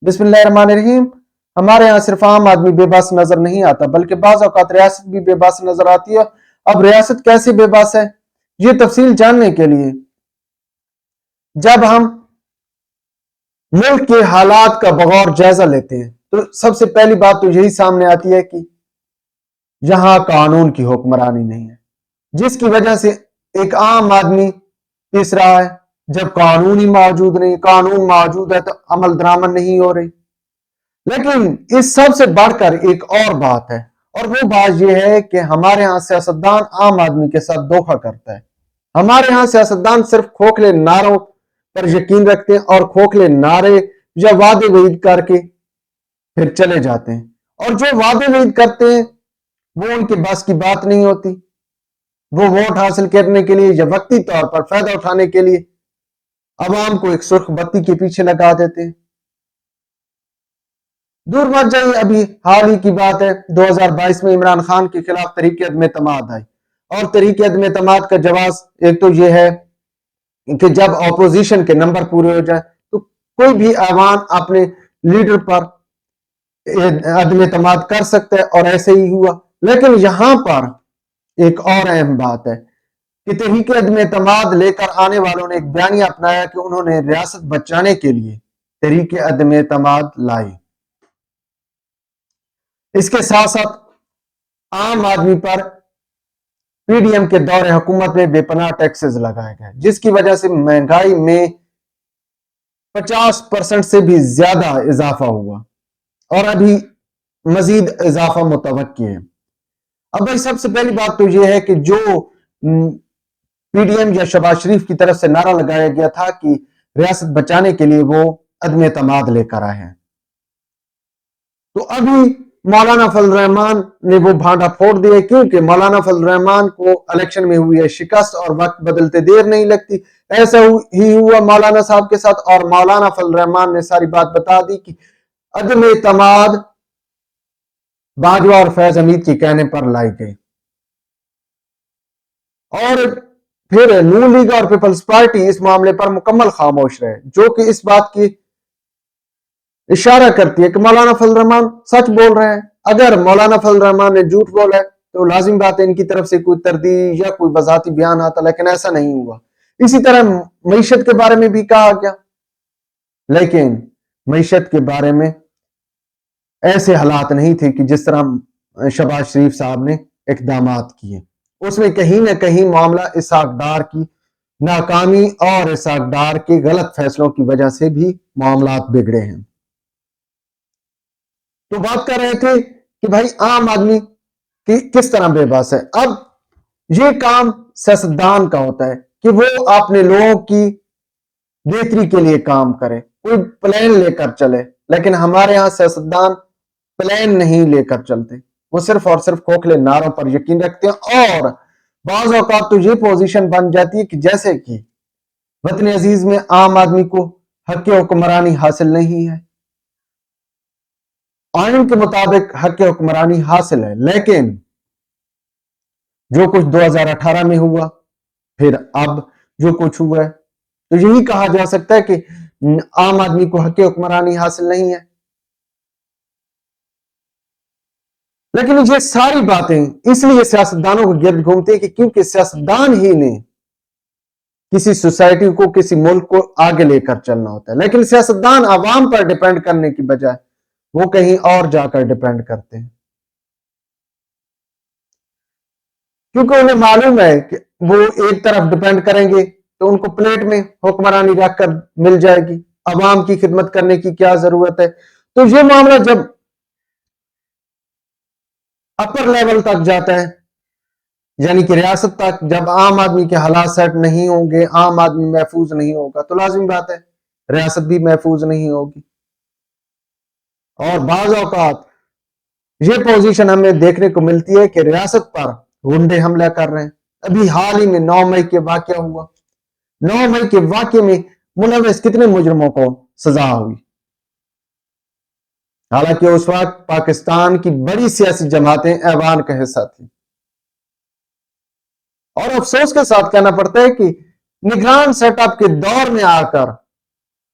بسم اللہ الرحمن الرحیم۔ ہمارے ہاں صرف عام آدمی بے بس نظر نہیں آتا بلکہ بعض اوقات ریاست بھی بے بس نظر آتی ہے۔ اب ریاست کیسے بے بس ہے، یہ تفصیل جاننے کے لیے جب ہم ملک کے حالات کا بغور جائزہ لیتے ہیں تو سب سے پہلی بات تو یہی سامنے آتی ہے کہ یہاں قانون کی حکمرانی نہیں ہے، جس کی وجہ سے ایک عام آدمی پیس رہا ہے۔ جب قانون ہی موجود نہیں، قانون موجود ہے تو عمل درآمد نہیں ہو رہی۔ لیکن اس سب سے بڑھ کر ایک اور بات ہے، اور وہ بات یہ ہے کہ ہمارے ہاں سیاستدان عام آدمی کے ساتھ دھوکہ کرتا ہے۔ ہمارے ہاں سیاستدان صرف کھوکھلے نعروں پر یقین رکھتے ہیں اور کھوکھلے نعرے یا وعدے وعید کر کے پھر چلے جاتے ہیں، اور جو وعدے وعید کرتے ہیں وہ ان کے بس کی بات نہیں ہوتی۔ وہ ووٹ حاصل کرنے کے لیے یا وقتی طور پر فائدہ اٹھانے کے لیے عوام کو ایک سرخ بتی کے پیچھے لگا دیتے ہیں۔ دور مت جائیے، ابھی حال ہی کی بات ہے 2022 میں عمران خان کے خلاف تحریک عدم اعتماد آئی، اور تحریک عدم اعتماد کا جواز ایک تو یہ ہے کہ جب اپوزیشن کے نمبر پورے ہو جائیں تو کوئی بھی ایوان اپنے لیڈر پر عدم اعتماد کر سکتا ہے، اور ایسے ہی ہوا۔ لیکن یہاں پر ایک اور اہم بات ہے کہ تحریک عدم اعتماد لے کر آنے والوں نے ایک بیانیہ اپنایا کہ انہوں نے ریاست بچانے کے لیے تحریک عدم اعتماد لائی۔ اس کے ساتھ ساتھ عام آدمی پر پی ڈی ایم کے دور حکومت میں بے پناہ ٹیکسز لگائے گئے، جس کی وجہ سے مہنگائی میں 50% سے بھی زیادہ اضافہ ہوا، اور ابھی مزید اضافہ متوقع ہے۔ اب بھائی سب سے پہلی بات تو یہ ہے کہ جو پی ڈی ایم یا شہباز شریف کی طرف سے نعرہ لگایا گیا تھا کہ ریاست بچانے کے لیے وہ عدم اعتماد لے کر آئے ہیں، تو ابھی مولانا فضل الرحمان نے وہ بھانڈا پھوڑ دیا، کیونکہ مولانا فضل الرحمان کو الیکشن میں ہوئی ہے شکست اور وقت بدلتے دیر نہیں لگتی۔ ایسا ہی ہوا مولانا صاحب کے ساتھ، اور مولانا فضل الرحمان نے ساری بات بتا دی کہ عدم اعتماد باجوہ اور فیض حمید کے کہنے پر لائی گئی، اور پھر نون لیگ اور پیپلز پارٹی اس معاملے پر مکمل خاموش رہے، جو کہ اس بات کی اشارہ کرتی ہے کہ مولانا فضل الرحمان سچ بول رہے ہیں۔ اگر مولانا فضل الرحمان نے جھوٹ بولا ہے تو لازم بات ہے ان کی طرف سے کوئی تردید یا کوئی بذاتی بیان آتا، لیکن ایسا نہیں ہوا۔ اسی طرح معیشت کے بارے میں بھی کہا گیا، لیکن معیشت کے بارے میں ایسے حالات نہیں تھے کہ جس طرح شہباز شریف صاحب نے اقدامات کیے۔ اس میں کہیں نہ کہیں معاملہ اسحاق ڈار کی ناکامی اور اسحاق ڈار کے غلط فیصلوں کی وجہ سے بھی معاملات بگڑے ہیں۔ تو بات کر رہے تھے کہ بھائی عام آدمی کس طرح بے بس ہے۔ اب یہ کام سیاستدان کا ہوتا ہے کہ وہ اپنے لوگوں کی بہتری کے لیے کام کرے، کوئی پلان لے کر چلے، لیکن ہمارے ہاں سیاستدان پلان نہیں لے کر چلتے، وہ صرف اور صرف کھوکھلے نعروں پر یقین رکھتے ہیں، اور بعض اوقات تو یہ پوزیشن بن جاتی ہے کہ جیسے کہ وطن عزیز میں عام آدمی کو حق حکمرانی حاصل نہیں ہے، آئین کے مطابق حق حکمرانی حاصل ہے، لیکن جو کچھ 2018 میں ہوا، پھر اب جو کچھ ہوا ہے، تو یہی کہا جا سکتا ہے کہ عام آدمی کو حق حکمرانی حاصل نہیں ہے۔ لیکن یہ ساری باتیں اس لیے سیاستدانوں کو گرد گھومتے ہیں کہ کیونکہ سیاستدان ہی نے کسی سوسائٹی کو، کسی ملک کو آگے لے کر چلنا ہوتا ہے، لیکن سیاستدان عوام پر ڈیپینڈ کرنے کی بجائے وہ کہیں اور جا کر ڈیپینڈ کرتے ہیں، کیونکہ انہیں معلوم ہے کہ وہ ایک طرف ڈیپینڈ کریں گے تو ان کو پلیٹ میں حکمرانی رکھ کر مل جائے گی، عوام کی خدمت کرنے کی کیا ضرورت ہے۔ تو یہ معاملہ جب اپر لیول تک جاتا ہے، یعنی کہ ریاست تک، جب عام آدمی کے حالات سیٹ نہیں ہوں گے، عام آدمی محفوظ نہیں ہوگا، تو لازم بات ہے ریاست بھی محفوظ نہیں ہوگی۔ اور بعض اوقات یہ پوزیشن ہمیں دیکھنے کو ملتی ہے کہ ریاست پر غنڈے حملہ کر رہے ہیں۔ ابھی حال ہی میں 9 مئی کے واقعہ ہوا، 9 مئی کے واقعے میں ملوث کتنے مجرموں کو سزا ہوئی، حالانکہ اس وقت پاکستان کی بڑی سیاسی جماعتیں ایوان کا حصہ تھیں۔ اور افسوس کے ساتھ کہنا پڑتا ہے کہ نگران سیٹ اپ کے دور میں آ کر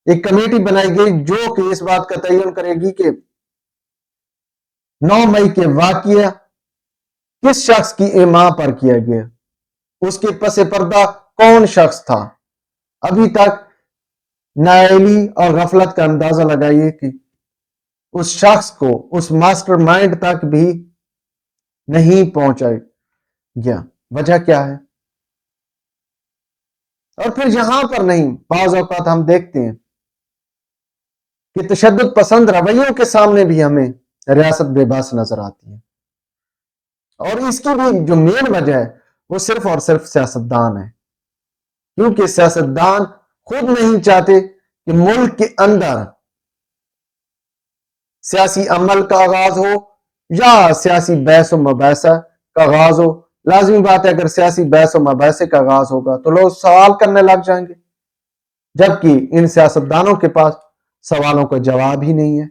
ایک کمیٹی بنائی گئی جو کہ اس بات کا تعین کرے گی کہ 9 مئی کے واقعہ کس شخص کی ایما پر کیا گیا، اس کے پس پردہ کون شخص تھا۔ ابھی تک نااہلی اور غفلت کا اندازہ لگائیے کہ اس شخص کو اس ماسٹر مائنڈ تک بھی نہیں پہنچا گیا۔ وجہ کیا ہے؟ اور پھر یہاں پر نہیں، بعض اوقات ہم دیکھتے ہیں کہ تشدد پسند رویوں کے سامنے بھی ہمیں ریاست بے بس نظر آتی ہے، اور اس کی بھی جو مین وجہ ہے وہ صرف اور صرف سیاستدان ہے، کیونکہ سیاستدان خود نہیں چاہتے کہ ملک کے اندر سیاسی عمل کا آغاز ہو یا سیاسی بحث و مباحثہ کا آغاز ہو۔ لازمی بات ہے اگر سیاسی بحث و مباحثے کا آغاز ہوگا تو لوگ سوال کرنے لگ جائیں گے، جبکہ ان سیاستدانوں کے پاس سوالوں کا جواب ہی نہیں ہے۔